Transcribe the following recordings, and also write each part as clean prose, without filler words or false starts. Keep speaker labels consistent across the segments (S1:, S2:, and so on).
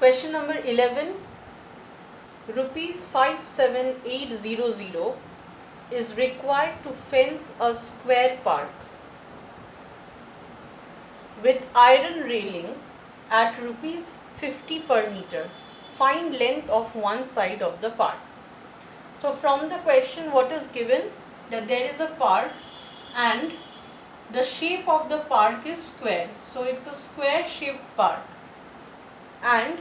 S1: Question number 11. Rupees 57,800 is required to fence a square park with iron railing at rupees 50 per meter. Find length of one side of the park. So from the question, what is given? That there is a park and the shape of the park is square. So it's a square shaped park and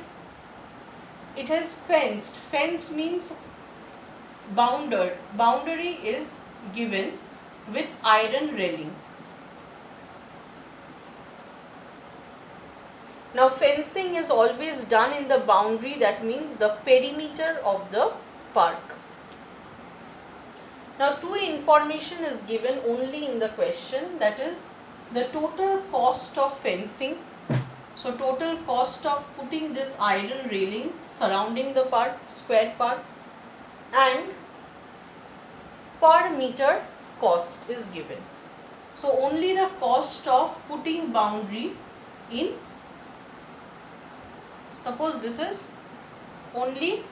S1: it has fenced. Fenced means bounded. Boundary is given with iron railing. Now fencing is always done in the boundary, that means the perimeter of the park. Now two information is given only in the question, that is the total cost of fencing. So total cost of putting this iron railing surrounding the park, square park, and per meter cost is given. So only the cost of putting boundary in, suppose this is only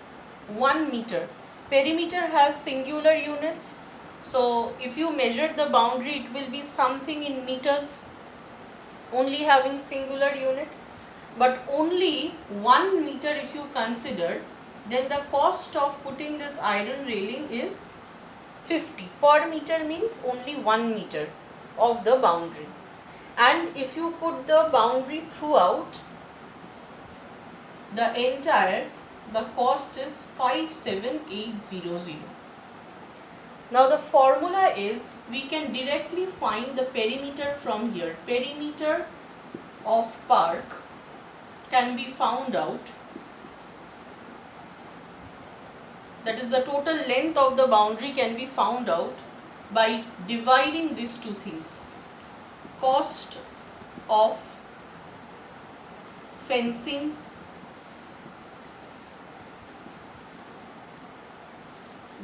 S1: 1 meter. Perimeter has singular units. So if you measure the boundary, it will be something in meters, only having singular unit. But only 1 meter if you consider, then the cost of putting this iron railing is 50. Per meter means only 1 meter of the boundary. And if you put the boundary throughout the entire, the cost is 57,800. Now the formula is, we can directly find the perimeter from here. Perimeter of park can be found out, that is the total length of the boundary can be found out by dividing these two things. Cost of fencing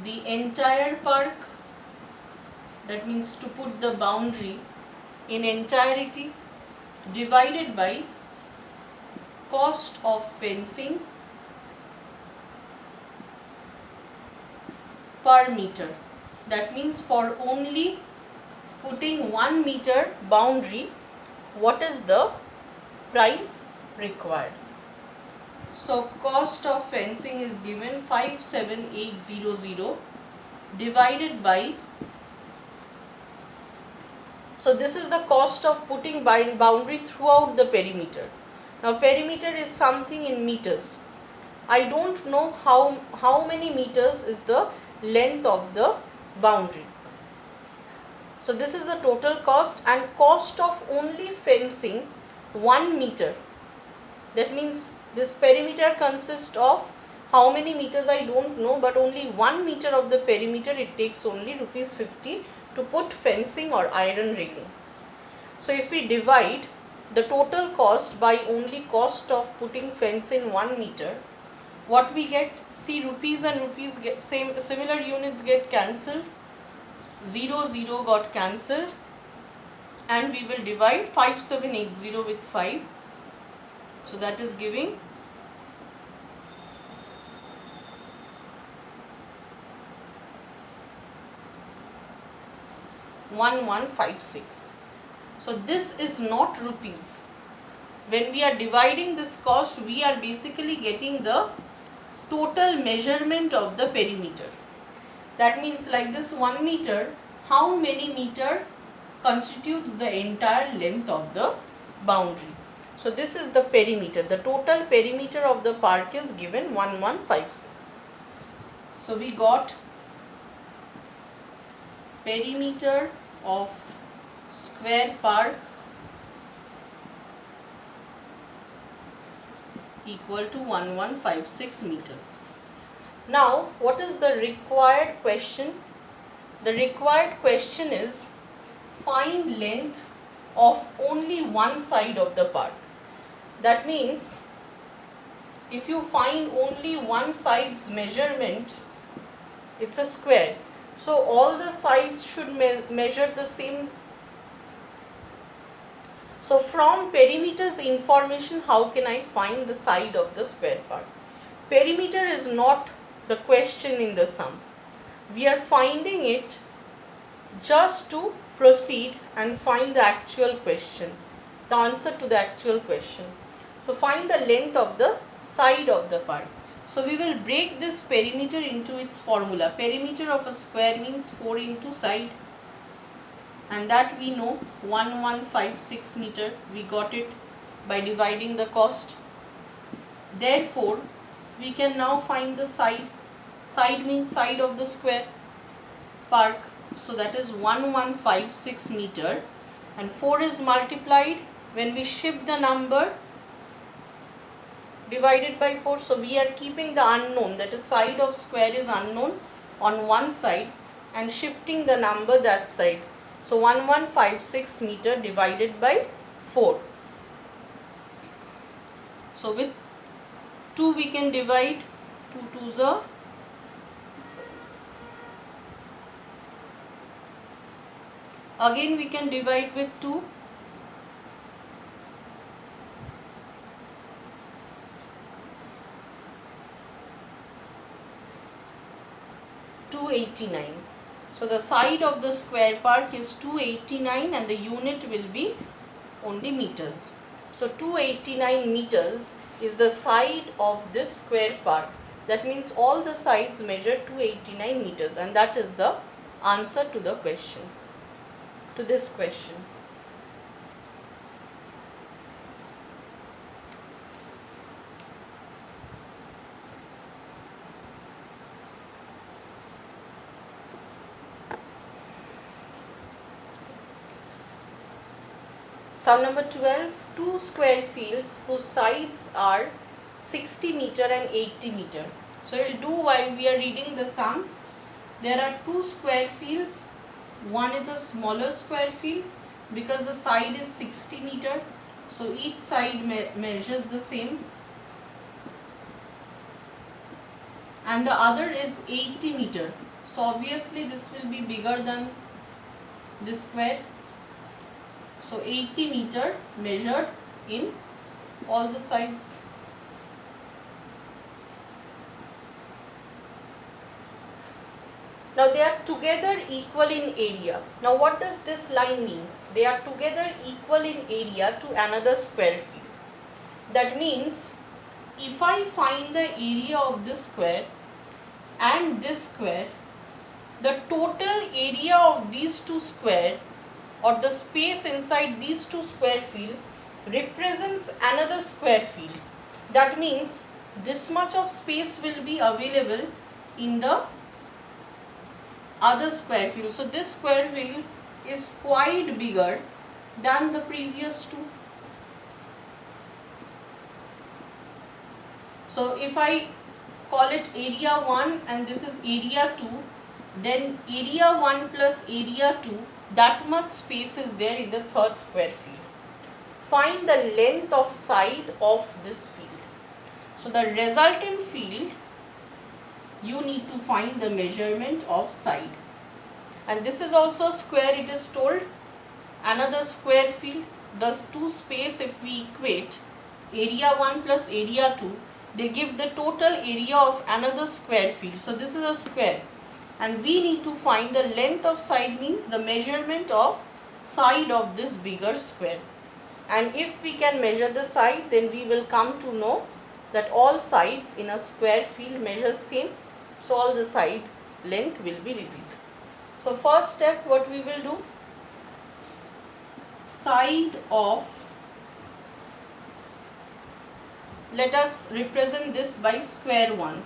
S1: the entire park, that means to put the boundary in entirety, divided by cost of fencing per meter. That means for only putting 1 meter boundary, what is the price required? So cost of fencing is given 57,800 divided by, so this is the cost of putting boundary throughout the perimeter. Now perimeter is something in meters. I don't know how many meters is the length of the boundary. So this is the total cost, and cost of only fencing 1 meter. That means this perimeter consists of how many meters I don't know, but only 1 meter of the perimeter, it takes only rupees 50 to put fencing or iron railing. So if we divide the total cost by only cost of putting fence in 1 meter, what we get? See, rupees and rupees get similar units get cancelled. 0, 0 got cancelled, and we will divide 5780 with 5. So that is giving 1156. So this is not rupees. When we are dividing this cost, we are basically getting the total measurement of the perimeter. That means like this 1 meter, how many meter constitutes the entire length of the boundary. So this is the perimeter. The total perimeter of the park is given 1156. So we got perimeter of square park equal to 1156 meters. Now what is the required question? The required question is, find length of only one side of the park. That means if you find only one side's measurement, it's a square. So all the sides should measure the same. So from perimeter's information, how can I find the side of the square part? Perimeter is not the question in the sum. We are finding it just to proceed and find the actual question, the answer to the actual question. So find the length of the side of the part. So we will break this perimeter into its formula. Perimeter of a square means 4 into side, and that we know 1156 meter. We got it by dividing the cost. Therefore we can now find the side. Side means side of the square part. So that is 1156 meter, and 4 is multiplied when we shift the number divided by 4. So we are keeping the unknown, that is side of square is unknown, on one side and shifting the number that side. So 1156 meter divided by 4. So with 2 we can divide, 2 2s are. Again we can divide with 2. $289. So the side of the square part is 289 and the unit will be only meters. So 289 meters is the side of this square part. That means all the sides measure 289 meters, and that is the answer to the question, to this question. Sum number 12, two square fields whose sides are 60 meter and 80 meter. So we will do while we are reading the sum. There are two square fields. One is a smaller square field because the side is 60 meter. So each side measures the same. And the other is 80 meter. So obviously this will be bigger than this square. So 80 meter measured in all the sides. Now they are together equal in area. Now what does this line means? They are together equal in area to another square field. That means if I find the area of this square and this square, the total area of these two square, or the space inside these two square field, represents another square field. That means this much of space will be available in the other square field. So this square field is quite bigger than the previous two. So if I call it area 1 and this is area 2, then area 1 plus area 2, that much space is there in the third square field. Find the length of side of this field. So the resultant field, you need to find the measurement of side. And this is also square, it is told, another square field. Thus two space, if we equate area 1 plus area 2, they give the total area of another square field. So this is a square. And we need to find the length of side, means the measurement of side of this bigger square. And if we can measure the side, then we will come to know that all sides in a square field measure same. So all the side length will be revealed. So first step, what we will do? Side of, let us represent this by square 1,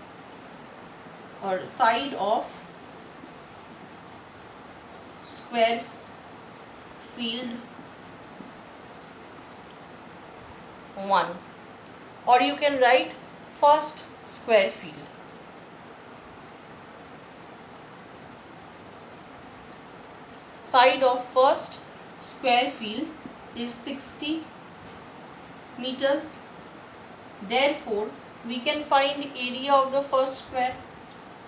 S1: or side of square field 1, or you can write first square field. Side of first square field is 60 meters. Therefore, we can find area of the first square.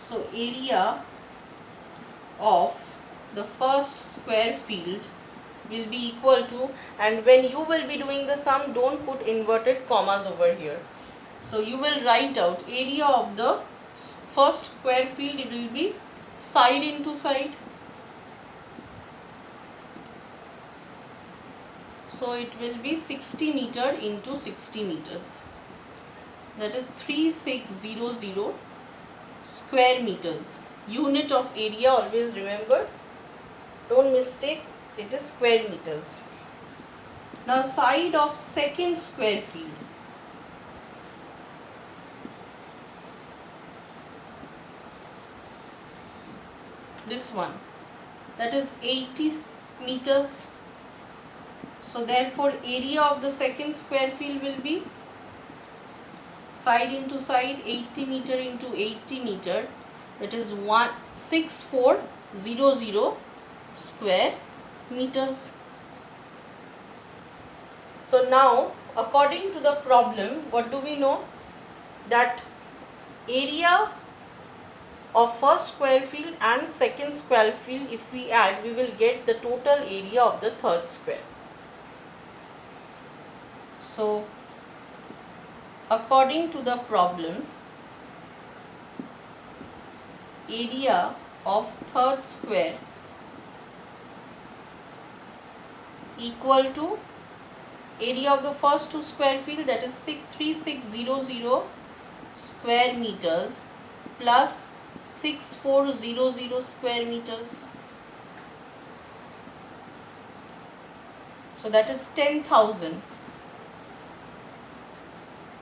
S1: So area of the first square field will be equal to, and when you will be doing the sum, don't put inverted commas over here. So you will write out area of the first square field, it will be side into side. So it will be 60 meter into 60 meters. That is 3600 square meters. Unit of area, always remember. Don't mistake, it is square meters. Now side of second square field. This one, that is 80 meters. So therefore area of the second square field will be side into side, 80 meter into 80 meter, that is 16400 square meters. So now according to the problem, what do we know? That area of first square field and second square field, if we add, we will get the total area of the third square. So according to the problem, area of third square equal to area of the first two square field, that is 3600 square meters plus 6400 square meters. So that is 10,000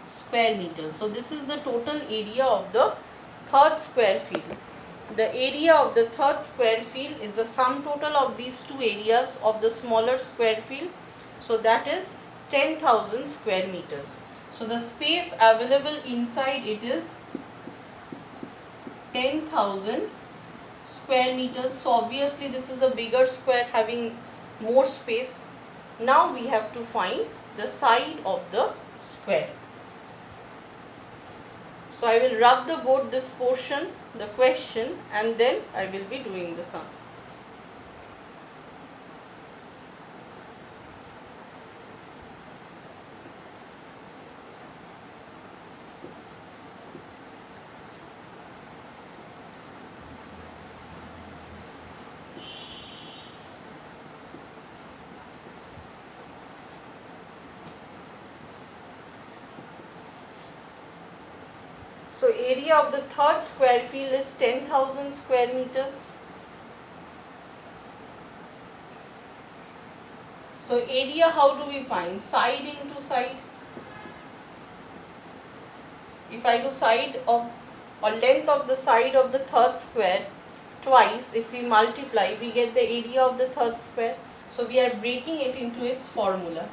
S1: square meters. So this is the total area of the third square field. The area of the third square field is the sum total of these two areas of the smaller square field. So that is 10,000 square meters. So the space available inside it is 10,000 square meters. So obviously this is a bigger square having more space. Now we have to find the side of the square. So I will rub the board this portion, the question, and then I will be doing the sum. So area of the third square field is 10,000 square meters. So area, how do we find? Side into side. If I do side of or length of the side of the third square twice, if we multiply, we get the area of the third square. So we are breaking it into its formula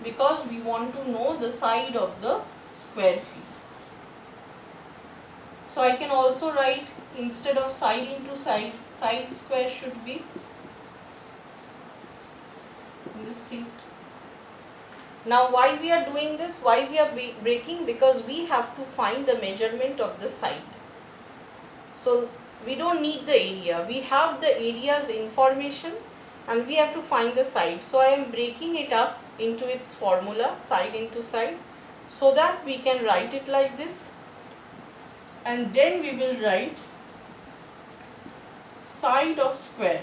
S1: because we want to know the side of the square field. So I can also write, instead of side into side, side square should be this thing. Now why we are doing this, why we are breaking? Because we have to find the measurement of the side. So we don't need the area, we have the area's information and we have to find the side. So I am breaking it up into its formula, side into side, so that we can write it like this. And then we will write side of square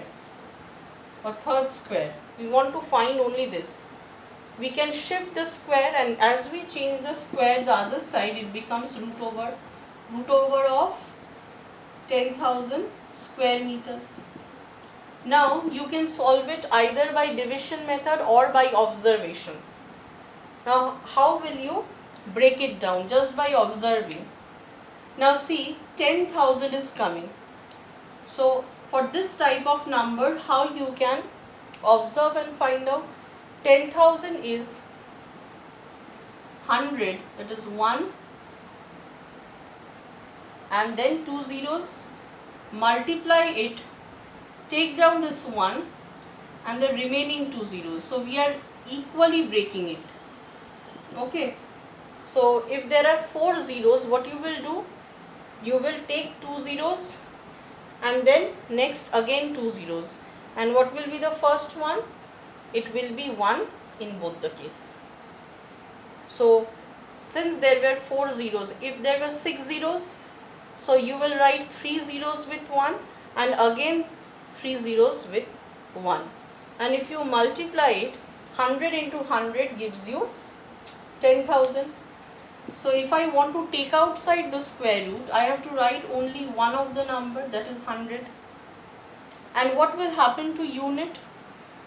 S1: or third square. We want to find only this. We can shift the square, and as we change the square, the other side, it becomes root over of 10,000 square meters. Now you can solve it either by division method or by observation. Now how will you break it down? Just by observing. Now see, 10,000 is coming. So for this type of number, how you can observe and find out? 10,000 is 100, that is 1 and then 2 zeros, multiply it, take down this 1 and the remaining 2 zeros. So we are equally breaking it. Okay. So if there are 4 zeros, what you will do? You will take 2 zeros and then next again 2 zeros. And what will be the first one? it will be 1 in both the case. So since there were 4 zeros, if there were 6 zeros, so you will write 3 zeros with 1 and again 3 zeros with 1. And if you multiply it, 100 into 100 gives you 10,000. So if I want to take outside the square root, I have to write only one of the number, that is 100. And what will happen to unit?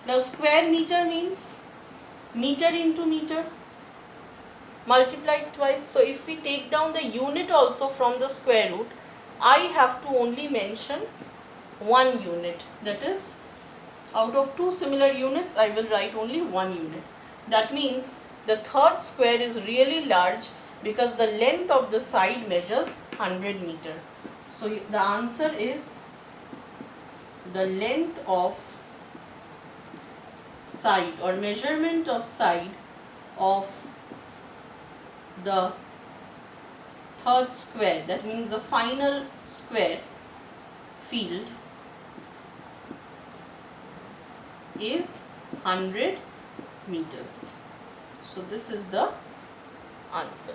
S1: Now square meter means meter into meter, multiplied twice. So if we take down the unit also from the square root, I have to only mention one unit. That is, out of two similar units, I will write only one unit. That means the third square is really large because the length of the side measures 100 meter. So the answer is the length of side or measurement of side of the third square, that means the final square field, is 100 meters. So this is the answer.